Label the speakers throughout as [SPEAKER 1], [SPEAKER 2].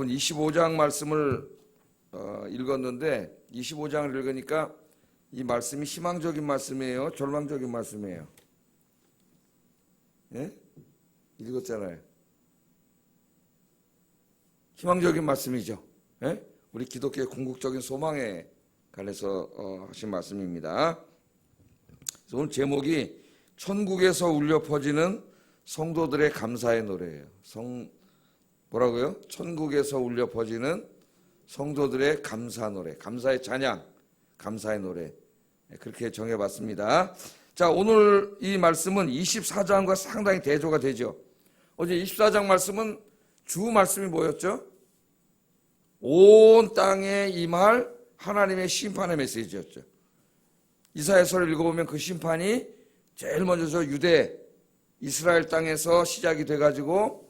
[SPEAKER 1] 25장 말씀을 읽었는데 25장을 읽으니까 이 말씀이 희망적인 말씀이에요? 절망적인 말씀이에요? 예? 읽었잖아요. 희망적인 말씀이죠. 예? 우리 기독교의 궁극적인 소망에 관해서 하신 말씀입니다. 그래서 오늘 제목이 천국에서 울려 퍼지는 성도들의 감사의 노래예요. 뭐라고요? 천국에서 울려 퍼지는 성도들의 감사 노래, 감사의 찬양, 감사의 노래, 그렇게 정해봤습니다. 자, 오늘 이 말씀은 24장과 상당히 대조가 되죠. 어제 24장 말씀은 주 말씀이 뭐였죠? 온 땅에 임할 하나님의 심판의 메시지였죠. 이사야서를 읽어보면 그 심판이 제일 먼저 저 유대 이스라엘 땅에서 시작이 돼가지고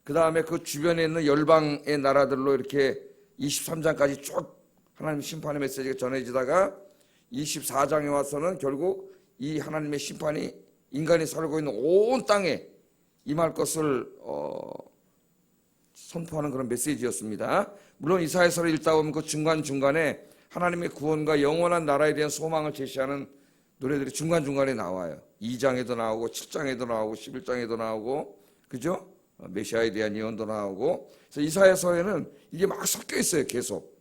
[SPEAKER 1] 그 다음에 그 주변에 있는 열방의 나라들로 이렇게 23장까지 쭉 하나님 심판의 메시지가 전해지다가 24장에 와서는 결국 이 하나님의 심판이 인간이 살고 있는 온 땅에 임할 것을 선포하는 그런 메시지였습니다. 물론 이사야서를 읽다 보면 그 중간중간에 하나님의 구원과 영원한 나라에 대한 소망을 제시하는 노래들이 중간중간에 나와요. 2장에도 나오고 7장에도 나오고 11장에도 나오고, 그죠? 메시아에 대한 예언도 나오고. 그래서 이사야서에는 이게 막 섞여 있어요, 계속.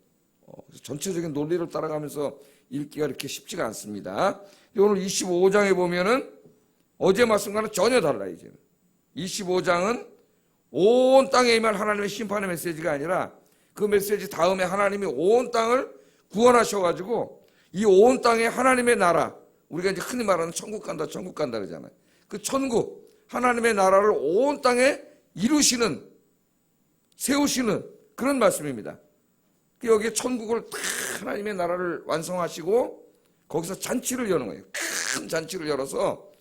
[SPEAKER 1] 전체적인 논리를 따라가면서 읽기가 그렇게 쉽지가 않습니다. 오늘 25장에 보면은 어제 말씀과는 전혀 달라요, 이제는. 25장은 온 땅에 임할 하나님의 심판의 메시지가 아니라 그 메시지 다음에 하나님이 온 땅을 구원하셔가지고 이 온 땅에 하나님의 나라, 우리가 이제 흔히 말하는 천국 간다 그러잖아요. 그 천국, 하나님의 나라를 온 땅에 이루시는, 세우시는 그런 말씀입니다. 여기에 천국을 다 하나님의 나라를 완성하시고 거기서 잔치를 여는 거예요. 큰 잔치를 열어서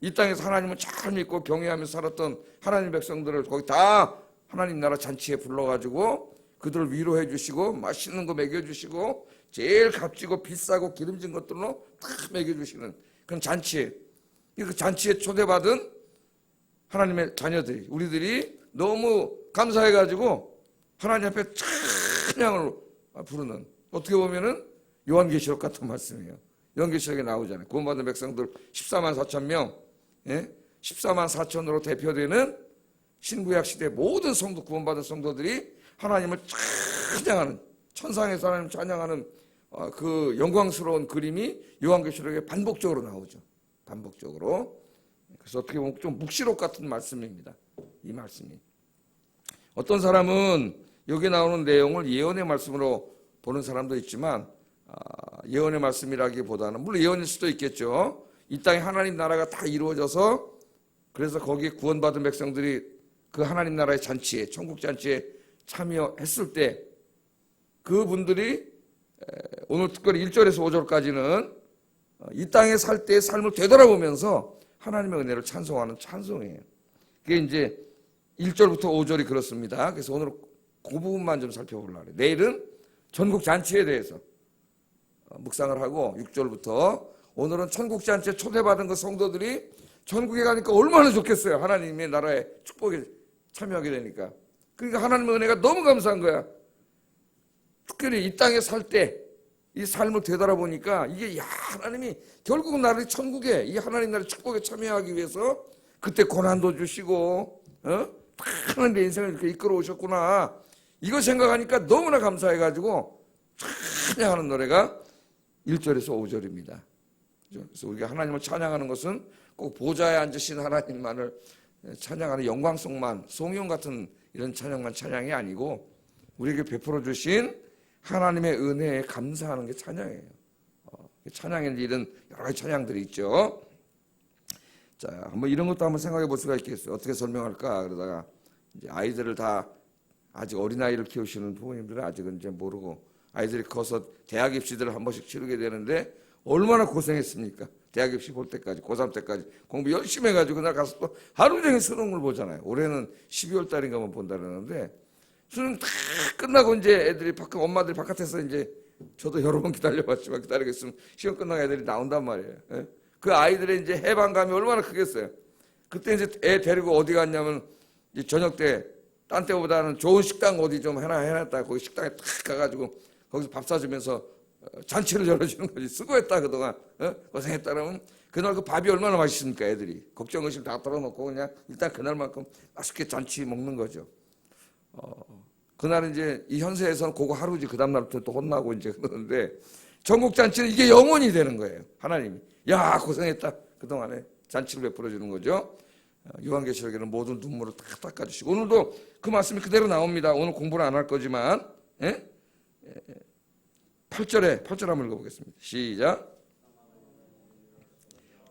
[SPEAKER 1] 이 땅에서 하나님을 잘 믿고 경외하면서 살았던 하나님 백성들을 거기 다 하나님 나라 잔치에 불러가지고 그들을 위로해 주시고 맛있는 거 먹여주시고 제일 값지고 비싸고 기름진 것들로 다 먹여주시는 그런 잔치에, 그 잔치에 초대받은 하나님의 자녀들이, 우리들이 너무 감사해가지고 하나님 앞에 찬양을 부르는, 어떻게 보면은 요한계시록 같은 말씀이에요. 요한계시록에 나오잖아요. 구원받은 백성들 14만 4천 명, 14만 4천으로 대표되는 신구약 시대 모든 성도, 구원받은 성도들이 하나님을 찬양하는, 천상에서 하나님을 찬양하는 그 영광스러운 그림이 요한계시록에 반복적으로 나오죠. 반복적으로. 그래서 어떻게 보면 좀 묵시록 같은 말씀입니다. 이 말씀이. 어떤 사람은 여기 나오는 내용을 예언의 말씀으로 보는 사람도 있지만 예언의 말씀이라기보다는, 물론 예언일 수도 있겠죠. 이 땅에 하나님 나라가 다 이루어져서 그래서 거기에 구원받은 백성들이 그 하나님 나라의 잔치에, 천국 잔치에 참여했을 때 그분들이 오늘 특별히 1절에서 5절까지는 이 땅에 살 때의 삶을 되돌아보면서 하나님의 은혜를 찬송하는 찬송이에요. 그게 이제 1절부터 5절이 그렇습니다. 그래서 오늘 그 부분만 좀 살펴보려고 해요. 내일은 천국 잔치에 대해서 묵상을 하고 6절부터 오늘은 천국 잔치에 초대받은 그 성도들이 천국에 가니까 얼마나 좋겠어요. 하나님의 나라의 축복에 참여하게 되니까. 그러니까 하나님의 은혜가 너무 감사한 거야. 특별히 이 땅에 살 때 이 삶을 되돌아보니까 이게 하나님이 결국 나를 천국에, 이 하나님 나라의 축복에 참여하기 위해서 그때 고난도 주시고 하나님의 인생을 이렇게 이끌어 오셨구나. 이거 생각하니까 너무나 감사해가지고 찬양하는 노래가 1절에서 5절입니다. 그래서 우리가 하나님을 찬양하는 것은 꼭 보좌에 앉으신 하나님만을 찬양하는 영광송만, 송영 같은 이런 찬양만 찬양이 아니고 우리에게 베풀어 주신 하나님의 은혜에 감사하는 게 찬양이에요. 찬양에는 이런 여러 가지 찬양들이 있죠. 자, 한번 이런 것도 한번 생각해 볼 수가 있겠어요. 어떻게 설명할까? 그러다가 이제 아이들을 다 아직 어린아이를 키우시는 부모님들은 아직은 이제 모르고 아이들이 커서 대학 입시들을 한 번씩 치르게 되는데 얼마나 고생했습니까? 대학 입시 볼 때까지, 고3 때까지 공부 열심히 해가지고 그날 가서 또 하루 종일 수능을 보잖아요. 올해는 12월 달인가만 본다 그러는데 수능 다 끝나고 이제 애들이 엄마들이 바깥에서 이제 저도 여러 번 기다려봤지만 기다리고 있으면 시험 끝나고 애들이 나온단 말이에요. 그 아이들의 이제 해방감이 얼마나 크겠어요. 그때 이제 애 데리고 어디 갔냐면 이제 저녁 때 딴 때보다는 좋은 식당 어디 좀 해놨다. 거기 식당에 탁 가가지고 거기서 밥 사주면서 잔치를 열어주는 거지. 수고했다 그동안. 고생했다 그러면 그날 그 밥이 얼마나 맛있습니까? 애들이 걱정 의심 다 털어놓고 그냥 일단 그날만큼 맛있게 잔치 먹는 거죠. 그날은 이제 이 현세에서는 그거 하루지 그 다음날부터 또 혼나고 이제 그러는데 전국 잔치는 이게 영원히 되는 거예요. 하나님이 야 고생했다 그동안에 잔치를 베풀어 주는 거죠. 요한계시록에는 모든 눈물을 다 닦아주시고 오늘도 그 말씀이 그대로 나옵니다. 오늘 공부는 안 할 거지만 8절 한번 읽어보겠습니다. 시작.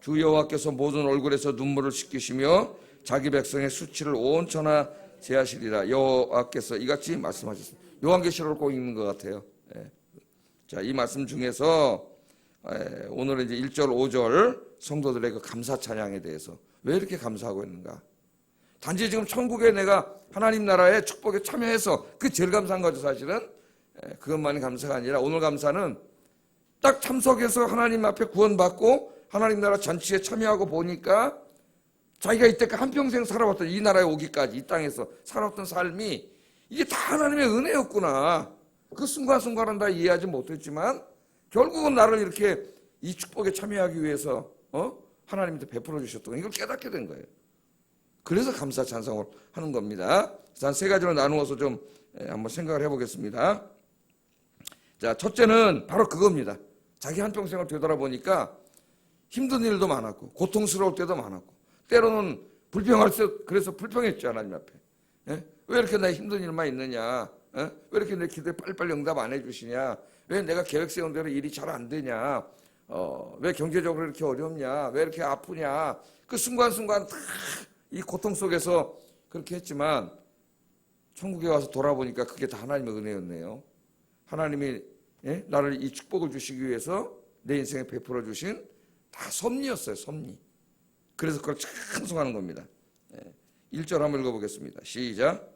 [SPEAKER 1] 주 여호와께서 모든 얼굴에서 눈물을 씻기시며 자기 백성의 수치를 온천하 제하시리라. 여호와께서 이같이 말씀하셨습니다. 요한계시록을 꼭 읽는 것 같아요. 자, 이 말씀 중에서 오늘은 이제 1절 5절 성도들의 그 감사 찬양에 대해서 왜 이렇게 감사하고 있는가? 단지 지금 천국에 내가 하나님 나라의 축복에 참여해서 그 제일 감사한 거죠. 사실은 그것만이 감사가 아니라 오늘 감사는 딱 참석해서 하나님 앞에 구원받고 하나님 나라 잔치에 참여하고 보니까 자기가 이때까지 한평생 살아왔던 이 나라에 오기까지 이 땅에서 살아왔던 삶이 이게 다 하나님의 은혜였구나. 그 순간순간은 다 이해하지 못했지만 결국은 나를 이렇게 이 축복에 참여하기 위해서 하나님한테 베풀어 주셨던 이걸 깨닫게 된 거예요. 그래서 감사 찬송을 하는 겁니다. 그래서 한 세 가지로 나누어서 좀 한번 생각을 해보겠습니다. 자, 첫째는 바로 그겁니다. 자기 한평생을 되돌아보니까 힘든 일도 많았고 고통스러울 때도 많았고 때로는 불평할 때 그래서 불평했죠. 하나님 앞에. 왜 이렇게 나 힘든 일만 있느냐? 왜 이렇게 내 기도에 빨리빨리 응답 안 해주시냐? 왜 내가 계획 세운 대로 일이 잘 안 되냐? 왜 경제적으로 이렇게 어렵냐? 왜 이렇게 아프냐? 그 순간순간 다 이 고통 속에서 그렇게 했지만 천국에 와서 돌아보니까 그게 다 하나님의 은혜였네요. 하나님이 나를 이 축복을 주시기 위해서 내 인생에 베풀어 주신 다 섭리였어요. 섭리. 그래서 그걸 찬송하는 겁니다. 1절 한번 읽어보겠습니다. 시작.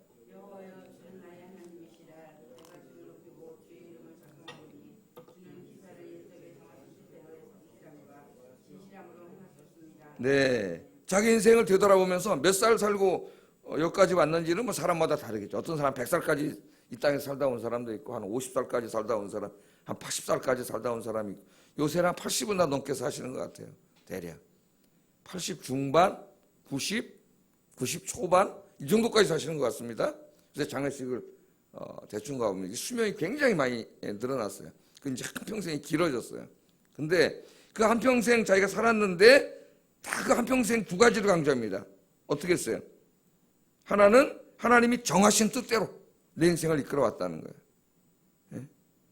[SPEAKER 1] 네, 자기 인생을 되돌아보면서 몇 살 살고 여기까지 왔는지는 뭐 사람마다 다르겠죠. 어떤 사람 100살까지 이 땅에 살다 온 사람도 있고 한 50살까지 살다 온 사람, 한 80살까지 살다 온 사람이 있고 요새는 한 80은 다 넘게 사시는 것 같아요. 대략 80 중반, 90, 90 초반 이 정도까지 사시는 것 같습니다. 그래서 장례식을 대충 가보면 수명이 굉장히 많이 늘어났어요. 그 이제 한평생이 길어졌어요. 근데 그 한평생 자기가 살았는데 다 그 한평생 두 가지를 강조합니다. 어떻게 했어요? 하나는 하나님이 정하신 뜻대로 내 인생을 이끌어왔다는 거예요.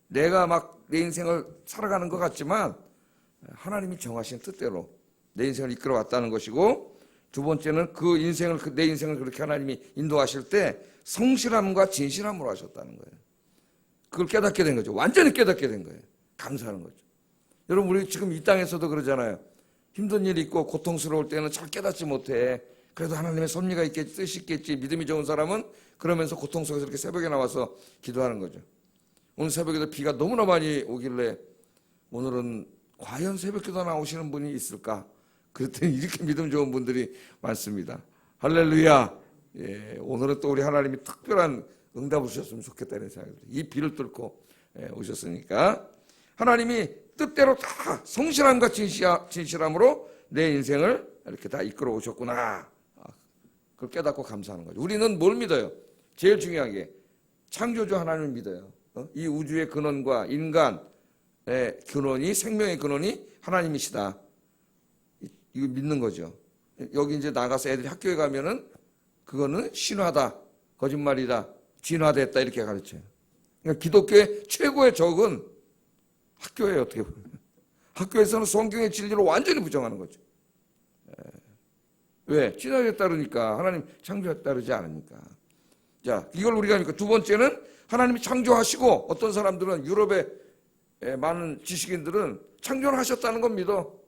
[SPEAKER 1] 내가 막 내 인생을 살아가는 것 같지만 하나님이 정하신 뜻대로 내 인생을 이끌어왔다는 것이고 두 번째는 그 인생을 내 인생을 그렇게 하나님이 인도하실 때 성실함과 진실함으로 하셨다는 거예요. 그걸 깨닫게 된 거죠. 완전히 깨닫게 된 거예요. 감사하는 거죠. 여러분 우리 지금 이 땅에서도 그러잖아요. 힘든 일이 있고 고통스러울 때는 잘 깨닫지 못해. 그래도 하나님의 섭리가 있겠지, 뜻이 있겠지. 믿음이 좋은 사람은 그러면서 고통 속에서 이렇게 새벽에 나와서 기도하는 거죠. 오늘 새벽에도 비가 너무나 많이 오길래 오늘은 과연 새벽기도 나오시는 분이 있을까? 그랬더니 이렇게 믿음 좋은 분들이 많습니다. 할렐루야. 예, 오늘은 또 우리 하나님이 특별한 응답을 주셨으면 좋겠다는 생각이 들어요. 이 비를 뚫고 오셨으니까 하나님이 뜻대로 다 성실함과 진실함으로 내 인생을 이렇게 다 이끌어 오셨구나. 그걸 깨닫고 감사하는 거죠. 우리는 뭘 믿어요? 제일 중요한 게 창조주 하나님을 믿어요. 이 우주의 근원과 인간의 근원이 생명의 근원이 하나님이시다. 이거 믿는 거죠. 여기 이제 나가서 애들이 학교에 가면은 그거는 신화다, 거짓말이다, 진화됐다 이렇게 가르쳐요. 그러니까 기독교의 최고의 적은 학교예요. 어떻게 보면 학교에서는 성경의 진리를 완전히 부정하는 거죠. 왜? 진화에 따르니까 하나님 창조에 따르지 않으니까. 자, 이걸 우리가 하니까 두 번째는 하나님이 창조하시고 어떤 사람들은 유럽의 많은 지식인들은 창조를 하셨다는 건 믿어.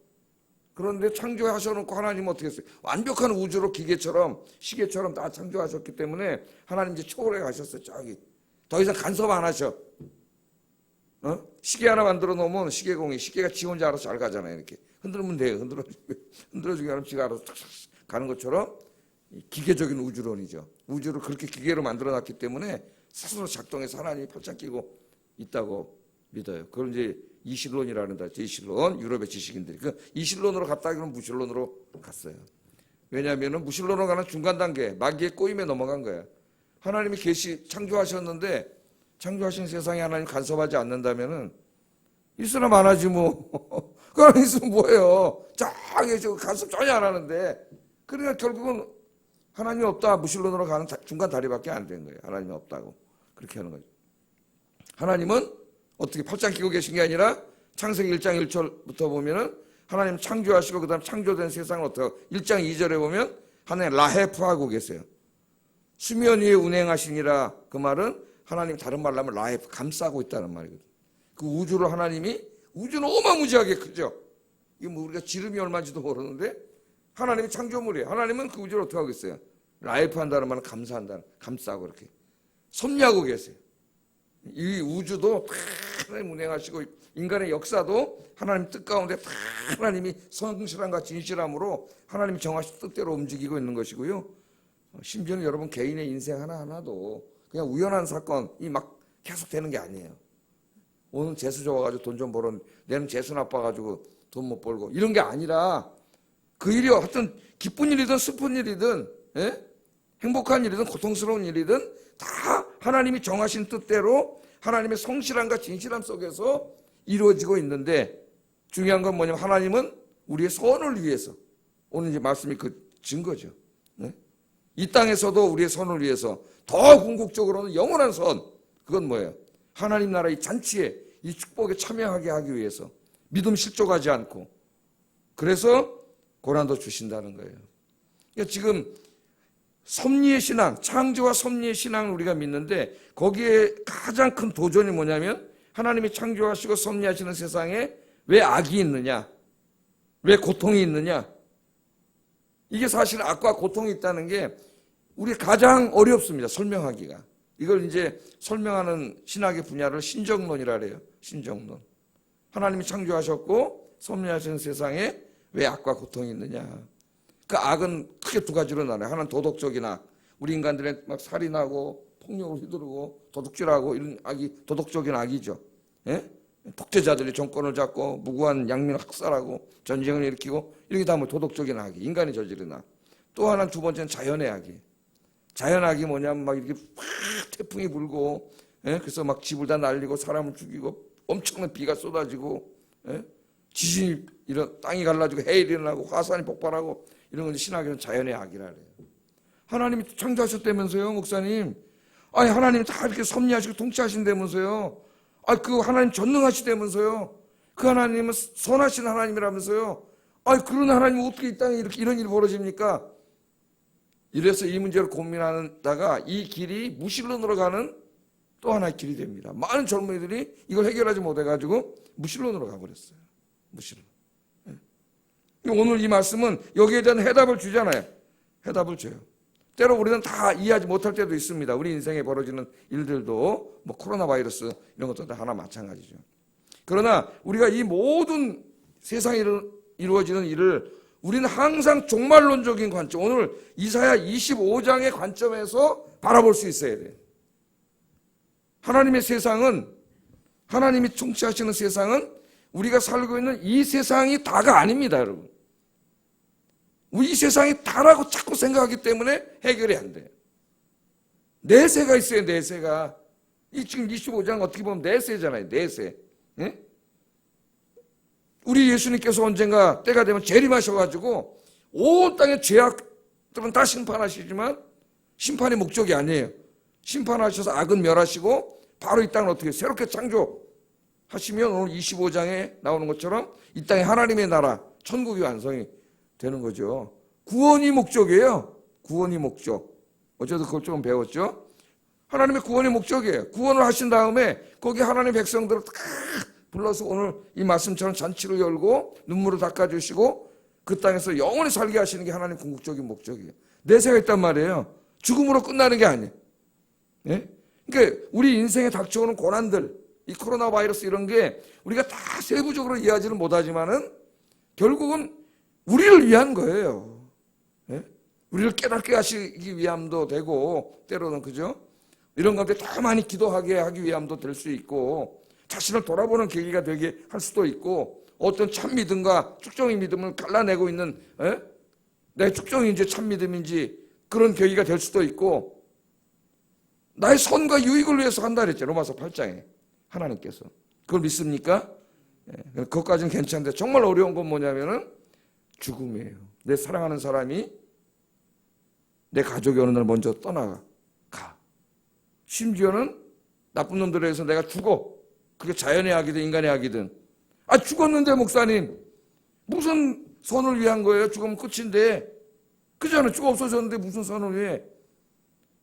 [SPEAKER 1] 그런데 창조하셔놓고 하나님은 어떻게 했어요? 완벽한 우주로 기계처럼 시계처럼 다 창조하셨기 때문에 하나님 이제 초월해 가셨어요. 저기 더 이상 간섭 안 하셔. 시계 하나 만들어 놓으면 시계공이 시계가 지 혼자 알아서 잘 가잖아요. 이렇게 흔들면 돼요. 흔들어주기 하면 지가 알아서 탁탁 가는 것처럼 기계적인 우주론이죠. 우주를 그렇게 기계로 만들어놨기 때문에 스스로 작동해서 하나님이 팔짱 끼고 있다고 믿어요. 그걸 이제 이실론이라는 다 이실론, 유럽의 지식인들이 그 이실론으로 갔다 그러면 무실론으로 갔어요. 왜냐하면 무실론으로 가는 중간 단계, 마귀의 꼬임에 넘어간 거예요. 하나님이 창조하셨는데 창조하신 세상에 하나님 간섭하지 않는다면은 있으나 많아지 뭐. 그럼 있으면 뭐예요? 쫙 간섭 전혀 안 하는데. 그러니까 결국은 하나님이 없다. 무실론으로 가는 중간 다리밖에 안 된 거예요. 하나님이 없다고. 그렇게 하는 거죠. 하나님은 어떻게 팔짱 끼고 계신 게 아니라 창세기 1장 1절부터 보면은 하나님 창조하시고 그 다음 창조된 세상을 어떻게 하고 1장 2절에 보면 하나님 라헤프하고 계세요. 수면 위에 운행하시니라. 그 말은 하나님 다른 말로 하면 라헤프 감싸고 있다는 말이거든요. 그 우주를 하나님이 우주는 어마무지하게 크죠. 이게 뭐 우리가 지름이 얼마인지도 모르는데 하나님이 창조물이에요. 하나님은 그 우주를 어떻게 하고 있어요? 라이프 한다는 말은 감사한다는, 감싸고 이렇게 섭리하고 계세요. 이 우주도 다 하나님 운행하시고 인간의 역사도 하나님 뜻 가운데 다 하나님이 성실함과 진실함으로 하나님이 정하신 뜻대로 움직이고 있는 것이고요. 심지어는 여러분 개인의 인생 하나하나도 그냥 우연한 사건이 막 계속 되는 게 아니에요. 오늘 재수 좋아가지고 돈 좀 벌어, 내는 재수 나빠가지고 돈 못 벌고 이런 게 아니라 그 일이 하여튼 기쁜 일이든 슬픈 일이든 행복한 일이든 고통스러운 일이든 다 하나님이 정하신 뜻대로 하나님의 성실함과 진실함 속에서 이루어지고 있는데 중요한 건 뭐냐면 하나님은 우리의 선을 위해서 오늘 이제 말씀이 그 증거죠. 이 땅에서도 우리의 선을 위해서 더 궁극적으로는 영원한 선 그건 뭐예요? 하나님 나라의 잔치에 이 축복에 참여하게 하기 위해서 믿음 실족하지 않고 그래서 고난도 주신다는 거예요. 그러니까 지금 섭리의 신앙, 창조와 섭리의 신앙을 우리가 믿는데 거기에 가장 큰 도전이 뭐냐면 하나님이 창조하시고 섭리하시는 세상에 왜 악이 있느냐? 왜 고통이 있느냐? 이게 사실 악과 고통이 있다는 게 우리 가장 어렵습니다. 설명하기가. 이걸 이제 설명하는 신학의 분야를 신정론이라 그래요. 신정론. 하나님이 창조하셨고 섭리하시는 세상에 왜 악과 고통이 있느냐. 그 악은 크게 두 가지로 나눠요. 하나는 도덕적인 악. 우리 인간들의 막 살인하고 폭력을 휘두르고 도둑질하고 이런 악이 도덕적인 악이죠. 예? 독재자들이 정권을 잡고 무고한 양민을 학살하고 전쟁을 일으키고 이렇게 다 뭐 도덕적인 악이 인간이 저지른 악. 또 하나는 두 번째는 자연의 악이에요. 자연악이 뭐냐면 막 이렇게 팍 태풍이 불고 그래서 막 집을 다 날리고 사람을 죽이고 엄청난 비가 쏟아지고 지진이 이런 땅이 갈라지고 해일이 일어나고 화산이 폭발하고 이런 건 신학에는 자연의 악이라 그래요. 하나님이 창조하셨다면서요, 목사님. 아니 하나님이 다 이렇게 섭리하시고 통치하신다면서요. 아 그 하나님 전능하시다면서요. 그 하나님은 선하신 하나님이라면서요. 아 그런 하나님이 어떻게 이 땅에 이렇게 이런 일이 벌어집니까? 이래서 이 문제를 고민하다가 이 길이 무신론으로 가는 또 하나의 길이 됩니다. 많은 젊은이들이 이걸 해결하지 못해가지고 무신론으로 가버렸어요. 무신론. 오늘 이 말씀은 여기에 대한 해답을 주잖아요. 해답을 줘요. 때로 우리는 다 이해하지 못할 때도 있습니다. 우리 인생에 벌어지는 일들도 뭐 코로나 바이러스 이런 것도 다 하나 마찬가지죠. 그러나 우리가 이 모든 세상에 이루어지는 일을 우리는 항상 종말론적인 관점, 오늘 이사야 25장의 관점에서 바라볼 수 있어야 돼요. 하나님의 세상은, 하나님이 통치하시는 세상은 우리가 살고 있는 이 세상이 다가 아닙니다, 여러분. 이 세상이 다라고 자꾸 생각하기 때문에 해결이 안 돼요. 내세가 있어요, 내세가. 이 지금 25장 어떻게 보면 내세잖아요, 내세. 예? 우리 예수님께서 언젠가 때가 되면 재림하셔가지고 온 땅의 죄악들은 다 심판하시지만 심판이 목적이 아니에요. 심판하셔서 악은 멸하시고 바로 이 땅을 어떻게 새롭게 창조하시면 오늘 25장에 나오는 것처럼 이 땅에 하나님의 나라, 천국이 완성이 되는 거죠. 구원이 목적이에요. 구원이 목적. 어제도 그걸 좀 배웠죠. 하나님의 구원이 목적이에요. 구원을 하신 다음에 거기 하나님의 백성들을 다 불러서 오늘 이 말씀처럼 잔치를 열고 눈물을 닦아주시고 그 땅에서 영원히 살게 하시는 게 하나님 궁극적인 목적이에요. 내세가 있단 말이에요. 죽음으로 끝나는 게 아니에요. 예? 그러니까 우리 인생에 닥쳐오는 고난들, 이 코로나 바이러스 이런 게 우리가 다 세부적으로 이해하지는 못하지만은 결국은 우리를 위한 거예요. 예? 우리를 깨닫게 하시기 위함도 되고, 때로는, 그죠? 이런 가운데 더 많이 기도하게 하기 위함도 될 수 있고, 자신을 돌아보는 계기가 되게 할 수도 있고, 어떤 참 믿음과 축적의 믿음을 갈라내고 있는, 내 축적인지 참 믿음인지 그런 계기가 될 수도 있고, 나의 선과 유익을 위해서 한다 그랬죠. 로마서 8장에 하나님께서. 그걸 믿습니까? 그것까지는 괜찮은데 정말 어려운 건 뭐냐면은 죽음이에요. 내 사랑하는 사람이 내 가족이 어느 날 먼저 떠나가. 심지어는 나쁜 놈들에 의해서 내가 죽어. 그게 자연의 악이든 인간의 악이든. 죽었는데 목사님 무슨 선을 위한 거예요? 죽으면 끝인데. 그잖아요. 죽어 없어졌는데 무슨 선을 위해.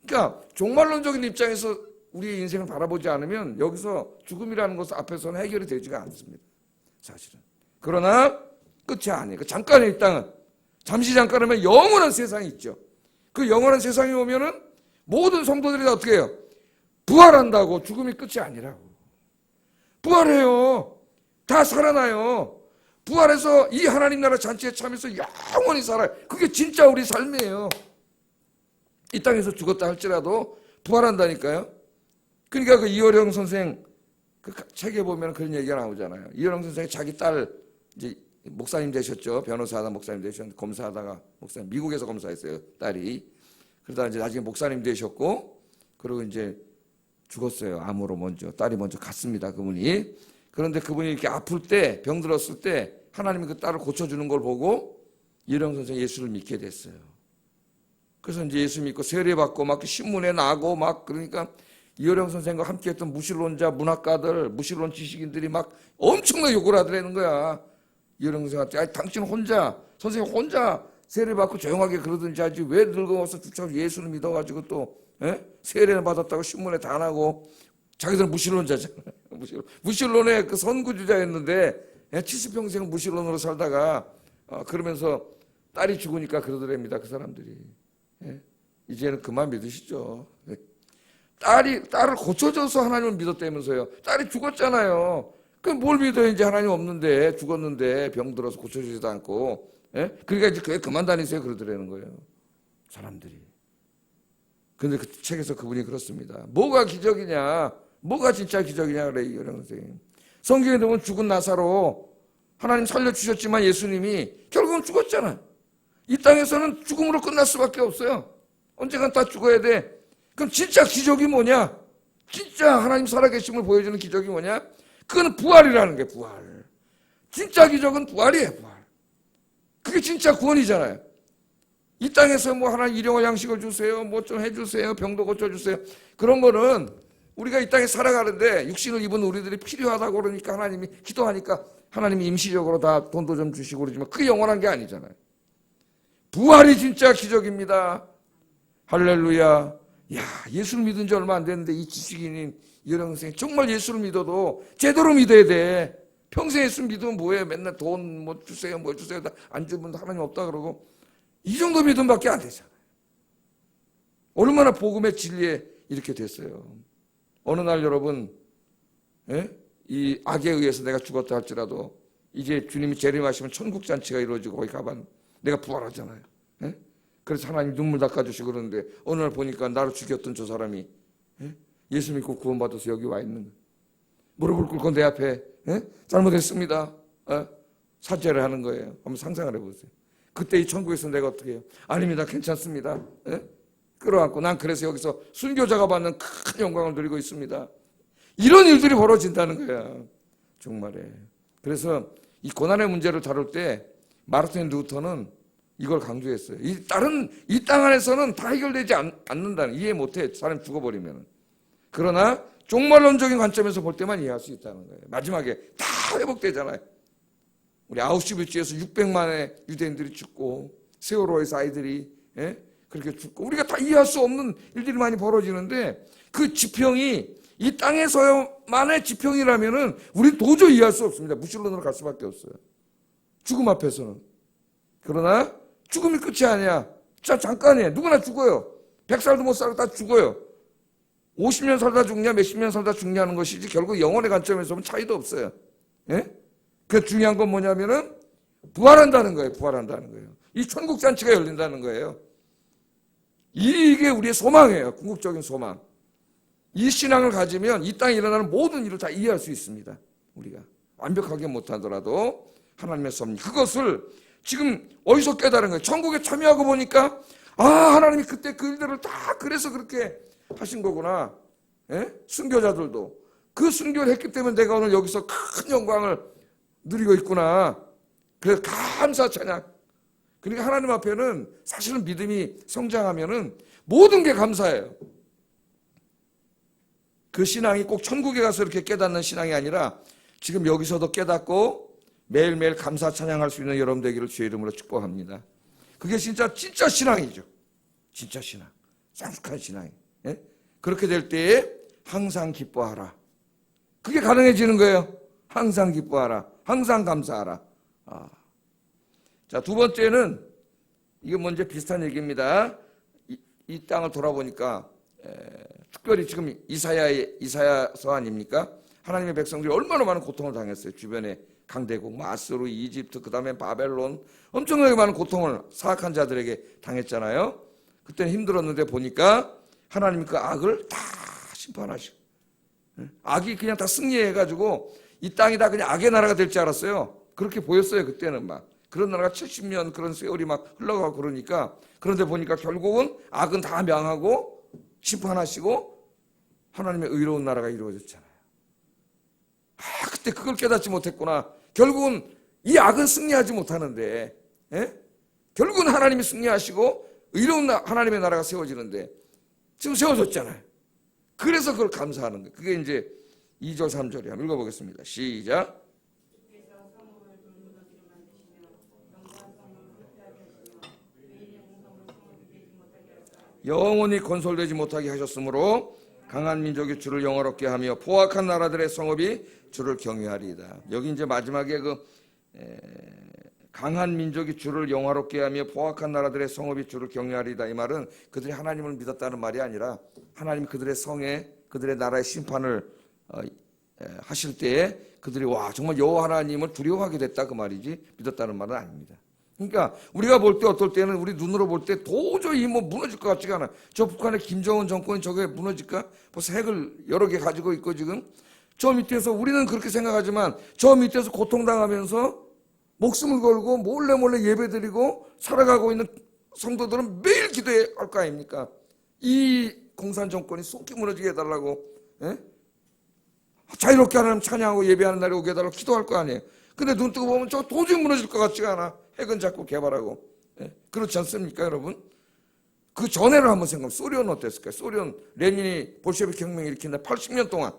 [SPEAKER 1] 그러니까 종말론적인 입장에서 우리의 인생을 바라보지 않으면 여기서 죽음이라는 것은 앞에서는 해결이 되지가 않습니다. 사실은. 그러나 끝이 아니에요. 그 잠깐의 이 땅은 잠시 잠깐이면 영원한 세상이 있죠. 그 영원한 세상이 오면은 모든 성도들이 다 어떻게 해요? 부활한다고. 죽음이 끝이 아니라고. 부활해요. 다 살아나요. 부활해서 이 하나님 나라 잔치에 참여해서 영원히 살아요. 그게 진짜 우리 삶이에요. 이 땅에서 죽었다 할지라도 부활한다니까요. 그러니까 그 이호령 선생 그 책에 보면 그런 얘기가 나오잖아요. 이호령 선생이 자기 딸 이제 목사님 되셨죠. 변호사하다 목사님 되셨는데 검사하다가 목사님 미국에서 검사했어요. 딸이. 그러다 이제 나중에 목사님 되셨고 그리고 이제 죽었어요. 암으로 먼저. 딸이 먼저 갔습니다. 그분이. 그런데 그분이 이렇게 아플 때 병들었을 때 하나님이 그 딸을 고쳐주는 걸 보고 이호령 선생이 예수를 믿게 됐어요. 그래서 이제 예수 믿고 세례받고 막 신문에 나고 막 그러니까 이호령 선생과 함께했던 무신론자 문학가들 무신론 지식인들이 막 엄청나게 욕을 하더라는 거야. 이호령 선생한테 당신 혼자 선생님 혼자 세례받고 조용하게 그러든지 하지 왜 늙어와서 주차로 예수를 믿어가지고 또 세례를 받았다고 신문에 다 나고 자기들은 무신론자잖아요. 무신론의 그 선구주자였는데 70평생 무신론으로 살다가 그러면서 딸이 죽으니까 그러더랍니다. 그 사람들이. 이제는 그만 믿으시죠. 딸을 고쳐줘서 하나님을 믿었다면서요. 딸이 죽었잖아요. 그럼 뭘 믿어요? 이제 하나님 없는데 죽었는데 병들어서 고쳐주지도 않고. 그러니까 이제 교회 그만 다니세요. 그러더라는 거예요. 사람들이. 근데 그 책에서 그분이 그렇습니다. 뭐가 기적이냐? 뭐가 진짜 기적이냐? 그래 이호령 선생님. 성경에 보면 죽은 나사로 하나님 살려주셨지만 예수님이 결국은 죽었잖아요. 이 땅에서는 죽음으로 끝날 수밖에 없어요. 언젠간 다 죽어야 돼. 그럼 진짜 기적이 뭐냐? 진짜 하나님 살아계심을 보여주는 기적이 뭐냐? 그건 부활이라는 게 부활. 진짜 기적은 부활이에요. 부활. 그게 진짜 구원이잖아요. 이 땅에서 뭐 하나님 일용할 양식을 주세요. 뭐 좀 해주세요. 병도 고쳐주세요. 그런 거는 우리가 이 땅에 살아가는데 육신을 입은 우리들이 필요하다고 그러니까 하나님이 기도하니까 하나님이 임시적으로 다 돈도 좀 주시고 그러지만 그게 영원한 게 아니잖아요. 부활이 진짜 기적입니다. 할렐루야. 야, 예수를 믿은 지 얼마 안 됐는데 이 지식인인 이호령 선생이 정말 예수를 믿어도 제대로 믿어야 돼. 평생 예수 믿으면 뭐해? 맨날 돈 뭐 주세요, 뭐 주세요. 안 주면 하나님 없다 그러고 이 정도 믿음밖에 안 되잖아요. 얼마나 복음의 진리에 이렇게 됐어요. 어느 날 여러분, 이 악에 의해서 내가 죽었다 할지라도 이제 주님이 재림하시면 천국 잔치가 이루어지고 거기 가면 내가 부활하잖아요. 그래서 하나님 눈물 닦아주시고 그러는데 어느 날 보니까 나를 죽였던 저 사람이 예수 믿고 구원받아서 여기 와 있는 거예요. 무릎을 꿇고 내 앞에 잘못했습니다. 사죄를 하는 거예요. 한번 상상을 해보세요. 그때 이 천국에서 내가 어떻게 해요? 아닙니다. 괜찮습니다. 끌어안고 난 그래서 여기서 순교자가 받는 큰 영광을 누리고 있습니다. 이런 일들이 벌어진다는 거야. 정말에. 그래서 이 고난의 문제를 다룰 때 마르틴 루터는 이걸 강조했어요. 이 땅 안에서는 다 해결되지 않는다는, 이해 못해. 사람 죽어버리면. 그러나 종말론적인 관점에서 볼 때만 이해할 수 있다는 거예요. 마지막에 다 회복되잖아요. 우리 아우슈비츠에서 600만의 유대인들이 죽고 세월호에서 아이들이 그렇게 죽고 우리가 다 이해할 수 없는 일들이 많이 벌어지는데 그 지평이 이 땅에서만의 지평이라면은 우리는 도저히 이해할 수 없습니다. 무신론으로 갈 수밖에 없어요. 죽음 앞에서는. 그러나 죽음이 끝이 아니야. 진짜 잠깐이에요. 누구나 죽어요. 100살도 못 살고 다 죽어요. 50년 살다 죽냐 몇십 년 살다 죽냐는 것이지 결국 영혼의 관점에서 보면 차이도 없어요. 그 중요한 건 뭐냐면은 부활한다는 거예요. 부활한다는 거예요. 이 천국 잔치가 열린다는 거예요. 이게 우리의 소망이에요. 궁극적인 소망. 이 신앙을 가지면 이 땅에 일어나는 모든 일을 다 이해할 수 있습니다. 우리가 완벽하게 못하더라도 하나님의 섭리, 그것을 지금 어디서 깨달은 거예요? 천국에 참여하고 보니까 하나님이 그때 그 일들을 다 그래서 그렇게 하신 거구나. 예? 순교자들도 그 순교를 했기 때문에 내가 오늘 여기서 큰 영광을 누리고 있구나. 그래서 감사 찬양. 그러니까 하나님 앞에는 사실은 믿음이 성장하면은 모든 게 감사해요. 그 신앙이 꼭 천국에 가서 이렇게 깨닫는 신앙이 아니라 지금 여기서도 깨닫고 매일매일 감사 찬양할 수 있는 여러분 되기를 주의 이름으로 축복합니다. 그게 진짜 신앙이죠. 진짜 신앙. 성숙한 신앙이. 예? 그렇게 될 때에 항상 기뻐하라. 그게 가능해지는 거예요. 항상 기뻐하라. 항상 감사하라. 자, 두 번째는 이게 먼저 비슷한 얘기입니다. 이 땅을 돌아보니까 특별히 지금 이사야서 아닙니까? 하나님의 백성들이 얼마나 많은 고통을 당했어요. 주변에 강대국, 아수르, 이집트, 그 다음에 바벨론, 엄청나게 많은 고통을 사악한 자들에게 당했잖아요. 그때는 힘들었는데 보니까 하나님이 그 악을 다 심판하시고, 악이 그냥 다 승리해가지고 이 땅이 다 그냥 악의 나라가 될 줄 알았어요. 그렇게 보였어요. 그때는 막 그런 나라가 70년 그런 세월이 막 흘러가고 그러니까, 그런데 보니까 결국은 악은 다 명하고 심판하시고 하나님의 의로운 나라가 이루어졌잖아요. 그때 그걸 깨닫지 못했구나. 결국은 이 악은 승리하지 못하는데, 결국은 하나님이 승리하시고 의로운 하나님의 나라가 세워지는데 지금 세워졌잖아요. 그래서 그걸 감사하는 거예요. 그게 이제 2절 3절이에요. 한번 읽어보겠습니다. 시작. 영원히 건설되지 못하게 하셨으므로 강한 민족이 주를 영화롭게 하며 포악한 나라들의 성읍이 주를 경외하리이다. 여기 이제 마지막에 강한 민족이 주를 영화롭게 하며 포악한 나라들의 성읍이 주를 경외하리이다. 이 말은 그들이 하나님을 믿었다는 말이 아니라 하나님이 그들의 성에 그들의 나라의 심판을 하실 때에 그들이 정말 여호와 하나님을 두려워하게 됐다 그 말이지 믿었다는 말은 아닙니다. 그러니까 우리가 볼 때 어떨 때는 우리 눈으로 볼 때 도저히 무너질 것 같지가 않아. 저 북한의 김정은 정권이 저게 무너질까? 벌써 핵을 여러 개 가지고 있고 지금 저 밑에서 우리는 그렇게 생각하지만 저 밑에서 고통당하면서 목숨을 걸고 몰래 예배드리고 살아가고 있는 성도들은 매일 기도해야 할 거 아닙니까? 이 공산 정권이 속히 무너지게 해달라고, 자유롭게 하나님 찬양하고 예배하는 날이 오게 해달라고 기도할 거 아니에요. 근데 눈 뜨고 보면 저 도저히 무너질 것 같지가 않아. 핵은 자꾸 개발하고. 그렇지 않습니까, 여러분? 그 전에를 한번 생각하면 소련은 어땠을까요? 소련, 레닌이 볼셰비크 혁명을 일으킨다 80년 동안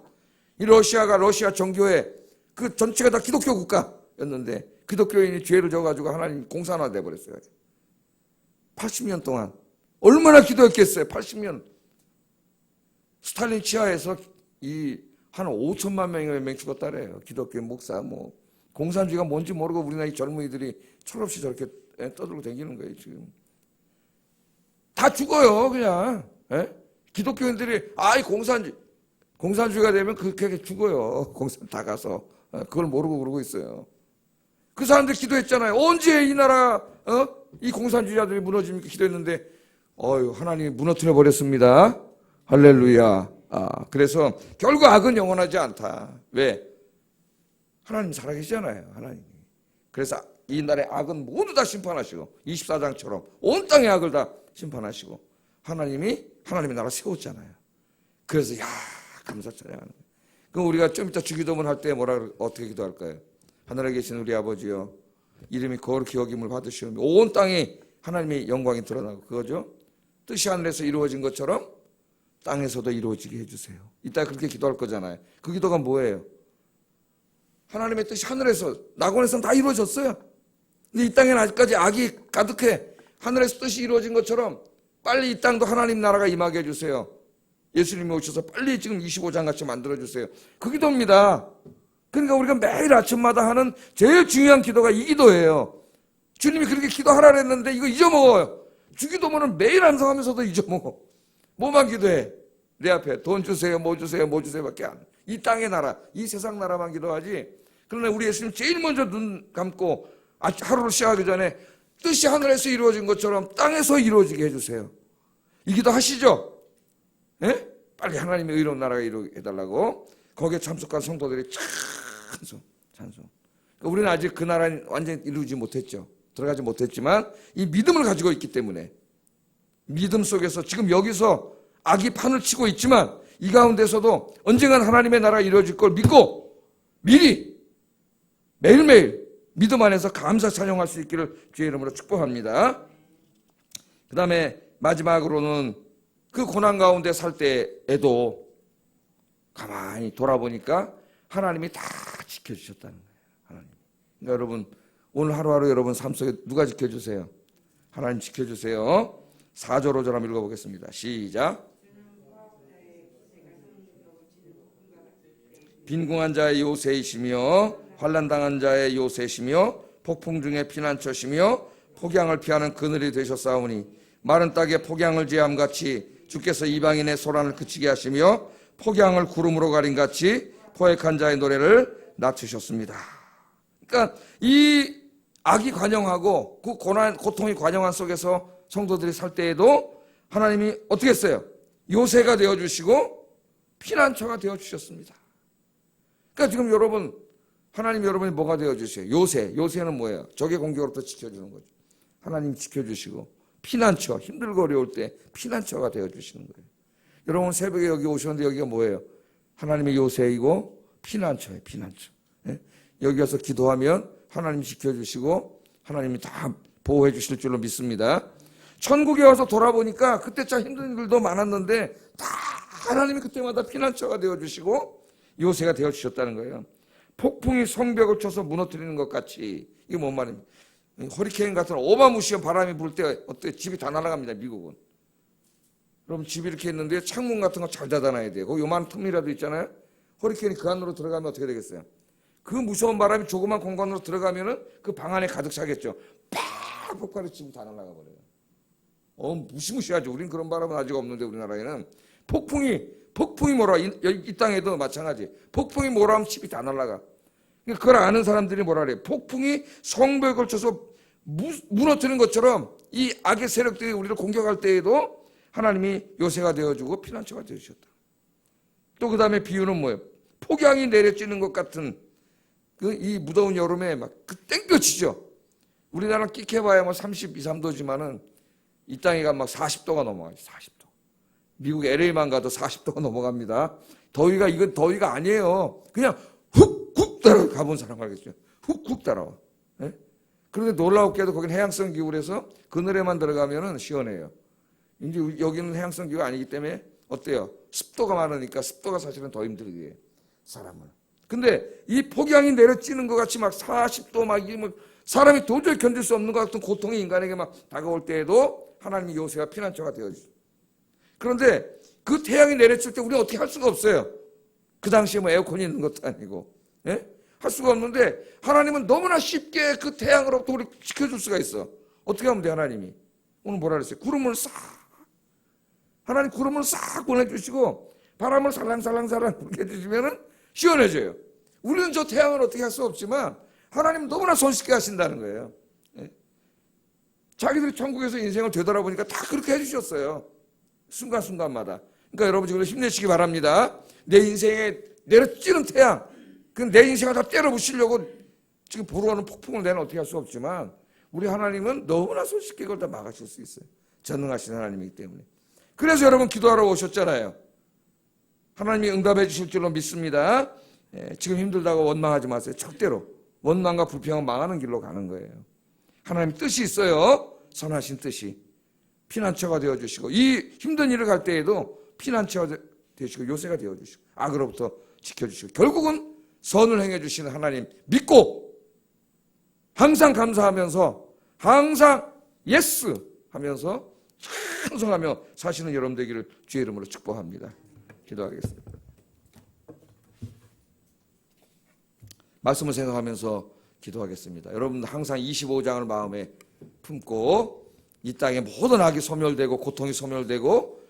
[SPEAKER 1] 이 러시아 정교회 그 전체가 다 기독교 국가였는데 기독교인이 죄를 져가지고 하나님 공산화돼 버렸어요. 80년 동안 얼마나 기도했겠어요. 80년. 스탈린 치하에서 한 5천만 명이 몇 명 죽었다래요. 기독교 목사 공산주의가 뭔지 모르고 우리나라 이 젊은이들이 철없이 저렇게 떠들고 다니는 거예요. 지금 다 죽어요. 그냥 기독교인들이 공산주의가 되면 그렇게 죽어요. 공산 다 가서 그걸 모르고 그러고 있어요. 그 사람들 기도했잖아요. 언제 이 나라 이 공산주의자들이 무너집니까? 기도했는데 하나님이 무너뜨려 버렸습니다. 할렐루야. 그래서 결국 악은 영원하지 않다. 왜? 하나님 살아계시잖아요. 하나님이. 그래서 이 날의 악은 모두 다 심판하시고 24장처럼 온 땅의 악을 다 심판하시고 하나님의 나라 세웠잖아요. 그래서 감사 찬양하는 거예요. 그럼 우리가 좀 이따 주기도문 할 때 어떻게 기도할까요? 하늘에 계신 우리 아버지여, 이름이 거룩히 여김을 받으시오며 온 땅에 하나님의 영광이 드러나고, 그거죠. 뜻이 하늘에서 이루어진 것처럼 땅에서도 이루어지게 해주세요. 이따 그렇게 기도할 거잖아요. 그 기도가 뭐예요? 하나님의 뜻이 하늘에서, 낙원에서는 다 이루어졌어요. 근데 이 땅에는 아직까지 악이 가득해. 하늘에서 뜻이 이루어진 것처럼 빨리 이 땅도 하나님 나라가 임하게 해주세요. 예수님이 오셔서 빨리 지금 25장 같이 만들어주세요. 그 기도입니다. 그러니까 우리가 매일 아침마다 하는 제일 중요한 기도가 이 기도예요. 주님이 그렇게 기도하라 그랬는데 이거 잊어먹어요. 주기도문은 매일 암송하면서도 잊어먹어. 뭐만 기도해? 내 앞에 돈 주세요, 뭐 주세요, 뭐 주세요밖에 안 해. 이 땅의 나라, 이 세상 나라만 기도하지. 그러나 우리 예수님 제일 먼저 눈 감고 하루를 시작하기 전에 뜻이 하늘에서 이루어진 것처럼 땅에서 이루어지게 해주세요. 이 기도 하시죠? 예? 빨리 하나님의 의로운 나라가 이루게 해달라고. 거기에 참석한 성도들이 찬송. 우리는 아직 그 나라는 완전히 이루지 못했죠. 들어가지 못했지만 이 믿음을 가지고 있기 때문에, 믿음 속에서 지금 여기서 악이 판을 치고 있지만 이 가운데서도 언젠간 하나님의 나라가 이루어질 걸 믿고 미리 매일매일 믿음 안에서 감사 찬양할 수 있기를 주의 이름으로 축복합니다. 그 다음에 마지막으로는 그 고난 가운데 살 때에도 가만히 돌아보니까 하나님이 다 지켜주셨다는 거예요. 하나님. 그러니까 여러분, 오늘 하루하루 여러분 삶 속에 누가 지켜주세요? 하나님 지켜주세요. 4절 5절 한번 읽어보겠습니다. 시작. 빈궁한 자의 요새이시며 환난당한 자의 요새시며 폭풍 중에 피난처시며 폭양을 피하는 그늘이 되셨사오니 마른 땅에 폭양을 제함같이 주께서 이방인의 소란을 그치게 하시며 폭양을 구름으로 가린 같이 포획한 자의 노래를 낮추셨습니다. 그러니까 이 악이 관영하고 그 고난, 고통이 관영한 속에서 성도들이 살 때에도 하나님이 어떻게 했어요? 요새가 되어주시고 피난처가 되어주셨습니다. 그러니까 지금 여러분, 하나님 여러분이 뭐가 되어주세요? 요새는 뭐예요? 적의 공격으로부터 지켜주는 거죠. 하나님 지켜주시고 피난처, 힘들고 어려울 때 피난처가 되어주시는 거예요. 여러분 새벽에 여기 오셨는데 여기가 뭐예요? 하나님의 요새이고 피난처예요. 피난처. 예? 여기 가서 기도하면 하나님이 지켜주시고 하나님이 다 보호해 주실 줄로 믿습니다. 천국에 와서 돌아보니까 그때 참 힘든 일도 많았는데 다 하나님이 그때마다 피난처가 되어주시고 요새가 되어주셨다는 거예요. 폭풍이 성벽을 쳐서 무너뜨리는 것 같이. 이게 뭔 말입니까? 허리케인 같은 어마무시한 바람이 불 때 어때? 집이 다 날아갑니다. 미국은. 그럼 집이 이렇게 있는데 창문 같은 거 잘 닫아놔야 돼요. 거기 요만한 틈이라도 있잖아요. 허리케인이 그 안으로 들어가면 어떻게 되겠어요? 그 무서운 바람이 조그만 공간으로 들어가면은 그 방 안에 가득 차겠죠. 팍 폭발해 집이 다 날아가 버려요. 무시무시하죠. 우린 그런 바람은 아직 없는데 우리나라에는 폭풍이 몰아. 이 땅에도 마찬가지. 폭풍이 몰아오면 집이 다 날아가. 그걸 아는 사람들이 뭐라 그래요? 폭풍이 성벽에 걸쳐서 무너뜨리는 것처럼 이 악의 세력들이 우리를 공격할 때에도 하나님이 요새가 되어주고 피난처가 되어주셨다. 또 그 다음에 비유는 뭐예요? 폭양이 내려지는 것 같은 이 무더운 여름에 막 땡겨치죠. 우리나라는 끼케봐야 뭐 32, 3도지만은 이 땅에가 막 40도가 넘어가요. 40도. 미국 LA만 가도 40도가 넘어갑니다. 더위가, 이건 더위가 아니에요. 그냥 훅훅 따라가. 가본 사람 알겠죠? 훅훅 따라와. 네? 그런데 놀라웠게도 거긴 해양성 기후라서 그늘에만 들어가면은 시원해요. 이제 여기는 해양성 기후가 아니기 때문에 어때요? 습도가 많으니까 습도가 사실은 더 힘들게 해요. 사람을. 근데 이 폭양이 내려찌는 것 같이 막 40도 막 사람이 도저히 견딜 수 없는 것 같은 고통이 인간에게 막 다가올 때에도 하나님이 요새가 피난처가 되어지죠. 그런데 그 태양이 내려칠 때 우리는 어떻게 할 수가 없어요. 그 당시에 뭐 에어컨이 있는 것도 아니고. 예? 할 수가 없는데 하나님은 너무나 쉽게 그 태양으로부터 우리 지켜줄 수가 있어. 어떻게 하면 돼 하나님이? 오늘 뭐라 그랬어요? 하나님 구름을 싹 보내주시고 바람을 살랑살랑살랑 불게 해주시면 시원해져요. 우리는 저 태양을 어떻게 할 수 없지만 하나님은 너무나 손쉽게 하신다는 거예요. 예? 자기들이 천국에서 인생을 되돌아보니까 다 그렇게 해주셨어요. 순간순간마다. 그러니까 여러분 지금 힘내시기 바랍니다. 내 인생에 내려찌는 태양, 내 인생을 다 때려 부시려고 지금 불어오는 폭풍을 내는 어떻게 할 수 없지만 우리 하나님은 너무나 손쉽게 그걸 다 막으실 수 있어요. 전능하신 하나님이기 때문에. 그래서 여러분 기도하러 오셨잖아요. 하나님이 응답해 주실 줄로 믿습니다. 지금 힘들다고 원망하지 마세요. 절대로. 원망과 불평은 망하는 길로 가는 거예요. 하나님 뜻이 있어요. 선하신 뜻이. 피난처가 되어주시고 이 힘든 일을 갈 때에도 피난처가 되시고 요새가 되어주시고 악으로부터 지켜주시고 결국은 선을 행해주시는 하나님 믿고 항상 감사하면서 항상 예스 하면서 찬송하며 사시는 여러분 되기를 주의 이름으로 축복합니다. 기도하겠습니다. 말씀을 생각하면서 기도하겠습니다. 여러분 항상 25장을 마음에 품고 이 땅에 모든 악이 소멸되고 고통이 소멸되고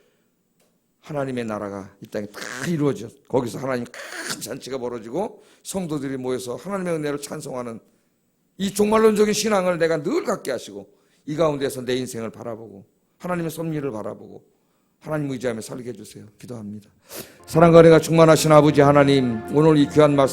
[SPEAKER 1] 하나님의 나라가 이 땅에 다 이루어져 거기서 하나님 큰 잔치가 벌어지고 성도들이 모여서 하나님의 은혜를 찬송하는 이 종말론적인 신앙을 내가 늘 갖게 하시고 이 가운데서 내 인생을 바라보고 하나님의 섭리를 바라보고 하나님 의지하며 살게 해주세요. 기도합니다. 사랑과 은혜가 충만하신 아버지 하나님, 오늘 이 귀한 말씀